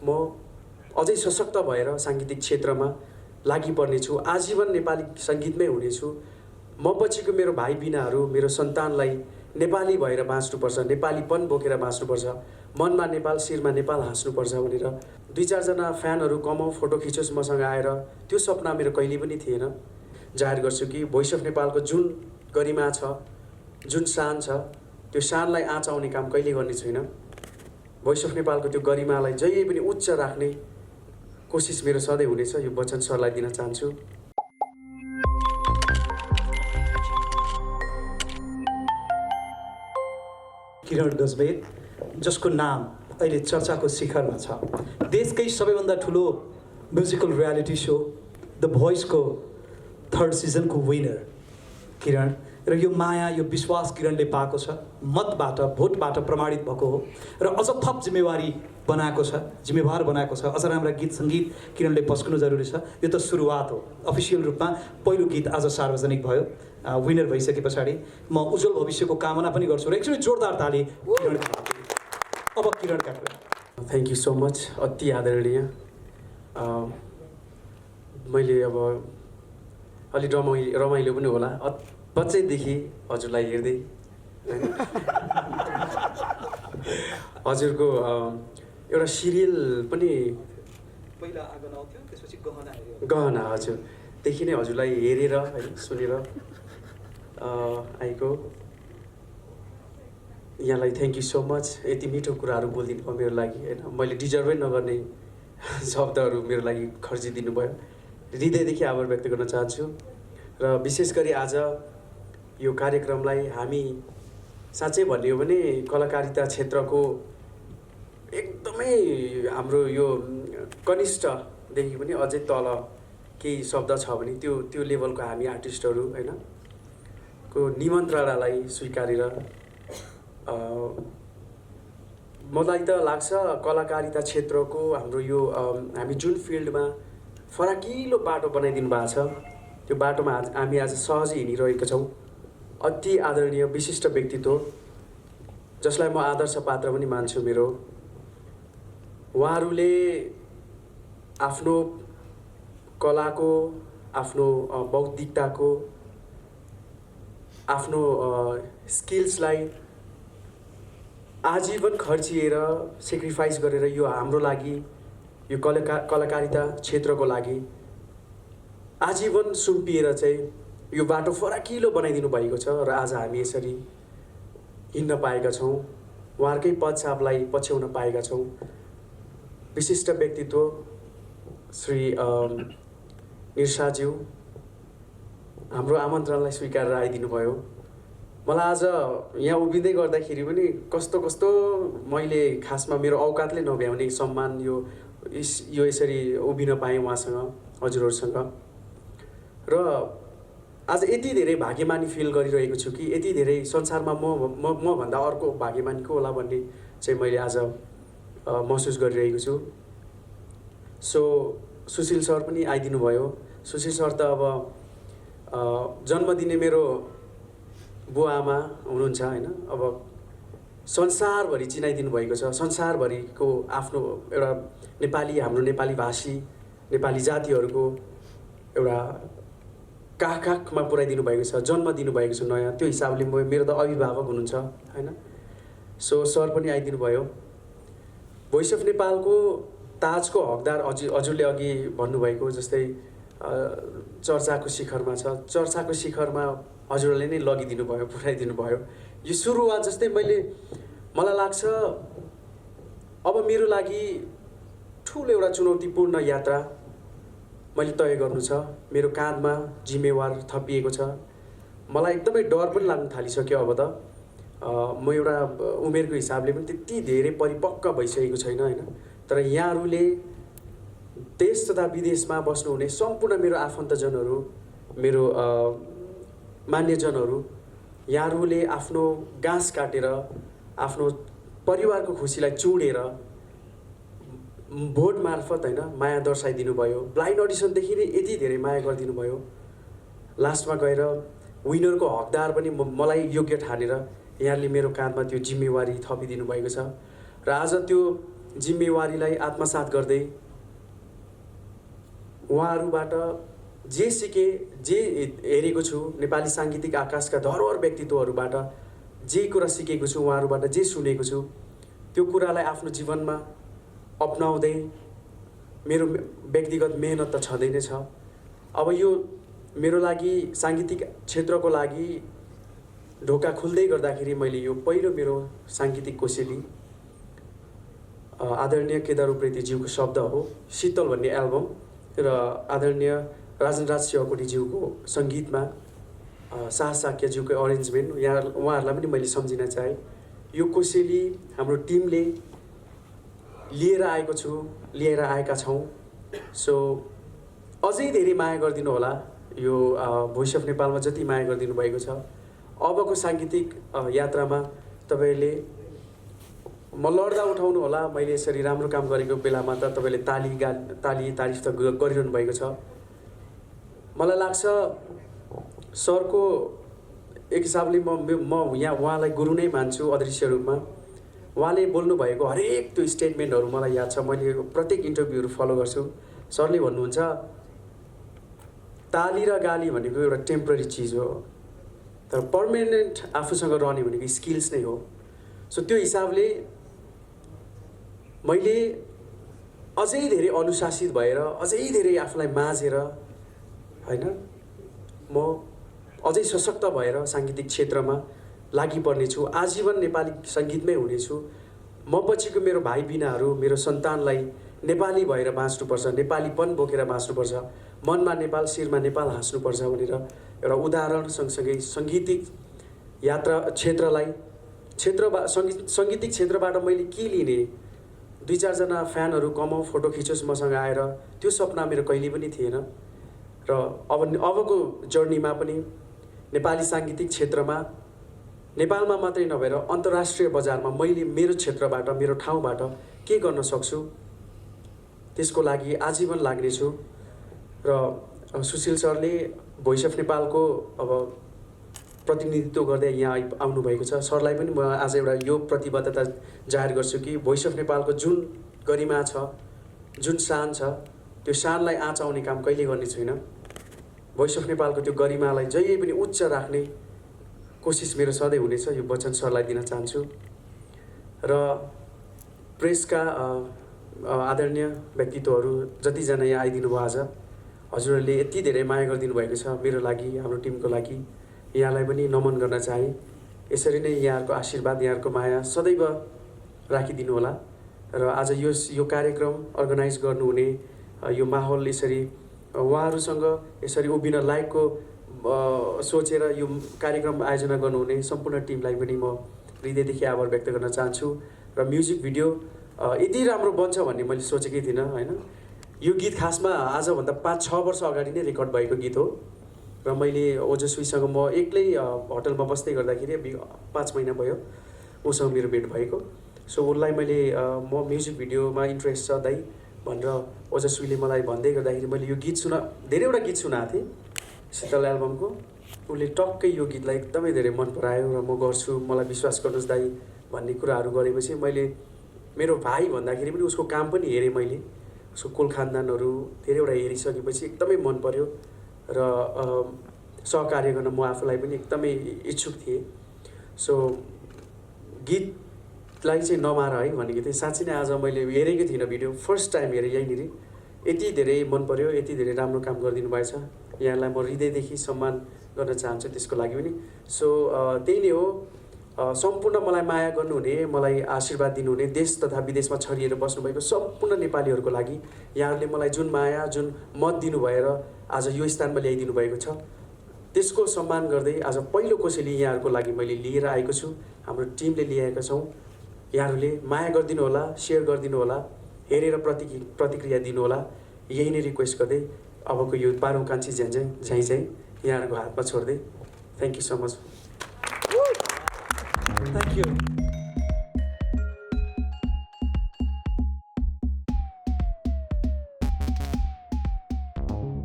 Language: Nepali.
म अझै सशक्त भएर साङ्गीतिक क्षेत्रमा लागि पर्नेछु, आजीवन नेपाली सङ्गीतमै हुनेछु। म पछिको मेरो भाइ बिनाहरू, मेरो सन्तानलाई नेपाली भएर बाँच्नुपर्छ, नेपालीपन बोकेर बाँच्नुपर्छ, मनमा नेपाल शिरमा नेपाल हाँस्नुपर्छ भनेर 2-4 जना फ्यानहरू कमाऊ फोटो खिचोस् मसँग आएर, त्यो सपना मेरो कहिले पनि थिएन। जाहेर गर्छु कि भोइस अफ नेपालको जुन गरिमा छ, जुन शान छ, त्यो शानलाई आँच आउने काम कहिले गर्ने छैन। भोइस अफ नेपालको त्यो गरिमालाई जहिले पनि उच्च राख्ने कोसिस मेरो सधैँ हुनेछ। यो वचन सरलाई दिन चाहन्छु। किरण गजबेर, जसको नाम अहिले चर्चाको शिखरमा छ, देशकै सबैभन्दा ठुलो म्युजिकल रियालिटी सो द भोइसको 3rd सिजनको विनर किरण, र यो माया, यो विश्वास किरणले पाएको छ, मतबाट, भोटबाट प्रमाणित भएको हो र अझ थप जिम्मेवारी बनाएको छ, जिम्मेवार बनाएको छ। अझ राम्रा गीत सङ्गीत किरणले पस्कनु जरुरी छ। यो त सुरुवात हो। अफिसियल रूपमा पहिलो गीत आज सार्वजनिक भयो। विनर भइसके पछाडि म उज्जवल भविष्यको कामना पनि गर्छु र एकचोटि जोरदार ताली किरणका लागि। अब किरणका कुरा। थ्याङ्क यू सो मच, अति आदरणीय। मैले अब अलि रमाइलो पनि होला, बच्चैदेखि हजुरलाई हेर्दै हजुरको एउटा सिरियल पनि पहिला आगन आउँथ्यो, त्यसपछि गहना हजुरदेखि नै हजुरलाई हेरेर है सुनेर आएको। यहाँलाई थ्याङ्क यू सो मच, यति मिठो कुराहरू बोलिदिनु भयो मेरो लागि होइन। मैले डिजर्भै नगर्ने शब्दहरू मेरो लागि खर्चिदिनु भयो। हृदयदेखि आभार व्यक्त गर्न चाहन्छु। र विशेष गरी आज यो कार्यक्रमलाई हामी साँच्चै भन्ने हो भने कलाकारिता क्षेत्रको एकदमै हाम्रो यो कनिष्ठदेखि पनि अझै तल केही शब्द छ भने त्यो लेभलको हामी आर्टिस्टहरू होइन को निमन्त्रणालाई स्वीकारेर मलाई त लाग्छ कलाकारिता क्षेत्रको हाम्रो यो हामी जुन फिल्डमा फराकिलो बाटो बनाइदिनु भएको छ, त्यो बाटोमा हामी आज सहजै हिँडिरहेका छौँ। अति आदरणीय विशिष्ट व्यक्तित्व जसलाई म आदर्श पात्र पनि मान्छु मेरो, उहाँहरूले आफ्नो कलाको, आफ्नो बौद्धिकताको, आफ्नो स्किल्सलाई आजीवन खर्चिएर सेक्रिफाइस गरेर यो हाम्रो लागि, यो कलाकारिता क्षेत्रको लागि आजीवन सुम्पिएर चाहिँ यो बाटो फराकिलो बनाइदिनु भएको छ र आज हामी यसरी हिँड्न पाएका छौँ, उहाँहरूकै पदछापलाई पछ्याउन पाएका छौँ। विशिष्ट व्यक्तित्व श्री ईर्षाज्यू हाम्रो आमन्त्रणलाई स्वीकारेर आइदिनु भयो। मलाई आज यहाँ उभिँदै गर्दाखेरि पनि कस्तो मैले खासमा मेरो औकातले नभ्याउने सम्मान यो यसरी उभिन पाएँ उहाँसँग, हजुरहरूसँग। र आज यति धेरै भाग्यमानी फिल गरिरहेको छु कि यति धेरै संसारमा म भन्दा अर्को भाग्यमानी को होला भन्ने चाहिँ मैले आज महसुस गरिरहेको छु। सो सुशील सर पनि आइदिनु भयो। सुशील सर त अब जन्म दिने मेरो बुवा आमा हुनुहुन्छ होइन। अब संसारभरि चिनाइदिनु भएको छ, संसारभरिको आफ्नो एउटा नेपाली, हाम्रो नेपाली भाषी नेपाली जातिहरूको एउटा काखमा पुर्याइदिनु भएको छ, जन्म दिनुभएको छ नयाँ। त्यो हिसाबले मेरो त अभिभावक हुनुहुन्छ होइन। सो सर पनि आइदिनु भयो। भोइस अफ नेपालको ताजको हकदार हजुरले अघि भन्नुभएको जस्तै चर्चाको शिखरमा छ, चर्चाको शिखरमा हजुरले नै लगिदिनु भयो, पुर्याइदिनु भयो। यो सुरुवात जस्तै मलाई लाग्छ अब मेरो लागि ठुलो एउटा चुनौतीपूर्ण यात्रा मैले तय गर्नु छ। मेरो काँधमा जिम्मेवार थपिएको छ। मलाई एकदमै डर पनि लाग्न थालिसक्यो। अब त म एउटा उमेरको हिसाबले पनि त्यति धेरै परिपक्व भइसकेको छैन होइन। तर यहाँहरूले देश तथा विदेशमा बस्नुहुने सम्पूर्ण मेरो आफन्तजनहरू, मेरो मान्यजनहरू, यहाँहरूले आफ्नो गाँस काटेर आफ्नो परिवारको खुसीलाई चुडेर भोट मार्फत होइन माया दर्शाइदिनु भयो। ब्लाइन्ड अडिसनदेखि नै यति धेरै माया गरिदिनु भयो। लास्टमा गएर विनरको हकदार पनि मलाई योग्य ठानेर यहाँहरूले मेरो काँधमा त्यो जिम्मेवारी थपिदिनु भएको छ। र आज त्यो जिम्मेवारीलाई आत्मसात गर्दै उहाँहरूबाट जे सिके, जे हेरेको छु, नेपाली साङ्गीतिक आकाशका धरोहर व्यक्तित्वहरूबाट जे कुरा सिकेको छु, उहाँहरूबाट जे सुनेको छु, त्यो कुरालाई आफ्नो जीवनमा अपनाउँदै मेरो व्यक्तिगत मेहनत त छँदै नै छ। अब यो मेरो लागि साङ्गीतिक क्षेत्रको लागि ढोका खुल्दै गर्दाखेरि मैले यो पहिलो मेरो साङ्गीतिक कोसेली आदरणीय केदार उप्रेतीज्यूको शब्द हो, शीतल भन्ने एल्बम, र आदरणीय राजनराज शिवकोटीज्यूको सङ्गीतमा साहस साक्यज्यूको अरेन्जमेन्ट, उहाँहरूलाई पनि मैले सम्झिन चाहेँ। यो कोसेली हाम्रो टिमले लिएर आएका छौँ। सो अझै धेरै माया गरिदिनु होला। यो भोइस अफ नेपालमा जति माया गरिदिनु भएको छ, अबको साङ्गीतिक यात्रामा तपाईँहरूले म लड्दा उठाउनु होला। मैले यसरी राम्रो काम गरेको बेलामा त तपाईँले तारिफ त गरिरहनु भएको छ। मलाई लाग्छ सरको एक हिसाबले म यहाँ उहाँलाई गुरु नै मान्छु अदृश्य रूपमा। उहाँले बोल्नुभएको हरेक त्यो स्टेटमेन्टहरू मलाई याद छ। मैले प्रत्येक इन्टरभ्यूहरू फलो गर्छु। सरले भन्नुहुन्छ ताली र गाली भनेको एउटा टेम्पररी चिज हो, तर पर्मानेन्ट आफूसँग रहने भनेको स्किल्स नै हो। सो त्यो हिसाबले मैले अझै धेरै अनुशासित भएर, अझै धेरै आफूलाई माझेर, होइन, म अझै सशक्त भएर साङ्गीतिक क्षेत्रमा लागि पर्नेछु। आजीवन नेपाली सङ्गीतमै हुनेछु। म पछिको मेरो भाइ बिनाहरू, मेरो सन्तानलाई नेपाली भएर बाँच्नुपर्छ, नेपालीपन बोकेर बाँच्नुपर्छ, मनमा नेपाल, शिरमा नेपाल हाँस्नुपर्छ भनेर एउटा उदाहरण सँगसँगै सङ्गीतिक यात्रा सङ्गीतिक क्षेत्रबाट मैले के लिने, 2-4 जना फ्यानहरू कमाऊ, फोटो खिचोस् मसँग आएर, त्यो सपना मेरो कहिले पनि थिएन। र अबको जर्नीमा पनि नेपाली साङ्गीतिक क्षेत्रमा नेपालमा मात्रै नभएर अन्तर्राष्ट्रिय बजारमा मैले मेरो क्षेत्रबाट, मेरो ठाउँबाट के गर्न सक्छु, त्यसको लागि आजीवन लाग्नेछु। र सुशील सरले भोइस अफ नेपालको अब प्रतिनिधित्व गर्दै यहाँ आउनुभएको छ। सरलाई पनि म आज एउटा यो प्रतिबद्धता जाहेर गर्छु कि भोइस अफ नेपालको जुन गरिमा छ, जुन शान छ, त्यो शानलाई आँच आउने काम कहिले गर्ने छैन। भोइस अफ नेपालको त्यो गरिमालाई जहिले पनि उच्च राख्ने कोसिस मेरो सधैँ हुनेछ। यो वचन सरलाई दिन चाहन्छु। र प्रेसका आदरणीय व्यक्तित्वहरू जतिजना यहाँ आइदिनु भयो आज, हजुरहरूले यति धेरै माया गरिदिनु भएको छ मेरो लागि, हाम्रो टिमको लागि। यहाँलाई पनि नमन गर्न चाहे। यसरी नै यहाँहरूको आशीर्वाद, यहाँहरूको माया सदैव राखिदिनु होला। र आज यो कार्यक्रम अर्गनाइज गर्नुहुने, यो माहौल यसरी उहाँहरूसँग यसरी उभिन लायकको सोचेर यो कार्यक्रम आयोजना गर्नुहुने सम्पूर्ण टिमलाई पनि म हृदयदेखि आभार व्यक्त गर्न चाहन्छु। र म्युजिक भिडियो यति राम्रो बन्छ भन्ने मैले सोचेकै थिइनँ, होइन। यो गीत खासमा आजभन्दा 5-6 वर्ष अगाडि नै रेकर्ड भएको गीत हो। र मैले ओजस्वीसँग म एक्लै होटलमा बस्दै गर्दाखेरि 5 महिना भयो उसँग मेरो भेट भएको। सो उसलाई मैले म म्युजिक भिडियोमा इन्ट्रेस्ट छ दाइ भनेर ओजस्वीले मलाई भन्दै गर्दाखेरि मैले यो गीत धेरैवटा गीत सुनाएको थिएँ शीतल एल्बमको। उसले टक्कै यो गीतलाई एकदमै धेरै मन परायो र म गर्छु, मलाई विश्वास गर्नुहोस् दाइ भन्ने कुराहरू गरेपछि मैले मेरो भाइ भन्दाखेरि पनि उसको काम पनि हेरेँ मैले। उसको कुल खानदानहरू धेरैवटा हेरिसकेपछि एकदमै मन पर्यो र सहकार्य गर्न म आफूलाई पनि एकदमै इच्छुक थिएँ। सो गीतलाई चाहिँ नमार है भनेको थिएँ। साँच्चै नै आज मैले हेरेकै थिइनँ भिडियो, फर्स्ट टाइम हेरेँ यहीँनिर। यति धेरै मन पर्यो, यति धेरै राम्रो काम गरिदिनु भएछ। यहाँलाई म हृदयदेखि सम्मान गर्न चाहन्छु त्यसको लागि पनि। सो त्यही नै हो। सम्पूर्ण मलाई माया गर्नुहुने, मलाई आशीर्वाद दिनुहुने, देश तथा विदेशमा छरिएर बस्नुभएको सम्पूर्ण नेपालीहरूको लागि यहाँहरूले मलाई जुन माया, जुन मत दिनुभएर आज यो स्थानमा ल्याइदिनु भएको छ, त्यसको सम्मान गर्दै आज पहिलो कोसेली यहाँहरूको लागि मैले लिएर आएको छु। हाम्रो टिमले ल्याएका छौँ। यहाँहरूले माया गरिदिनु होला, सेयर गरिदिनु होला, हेरेर प्रतिक्रिया दिनु होला। यही नै रिक्वेस्ट गर्दै अबको यो 12औं कान्छी झैँ यहाँहरूको हातमा छोड्दै thank you so much. Thank you.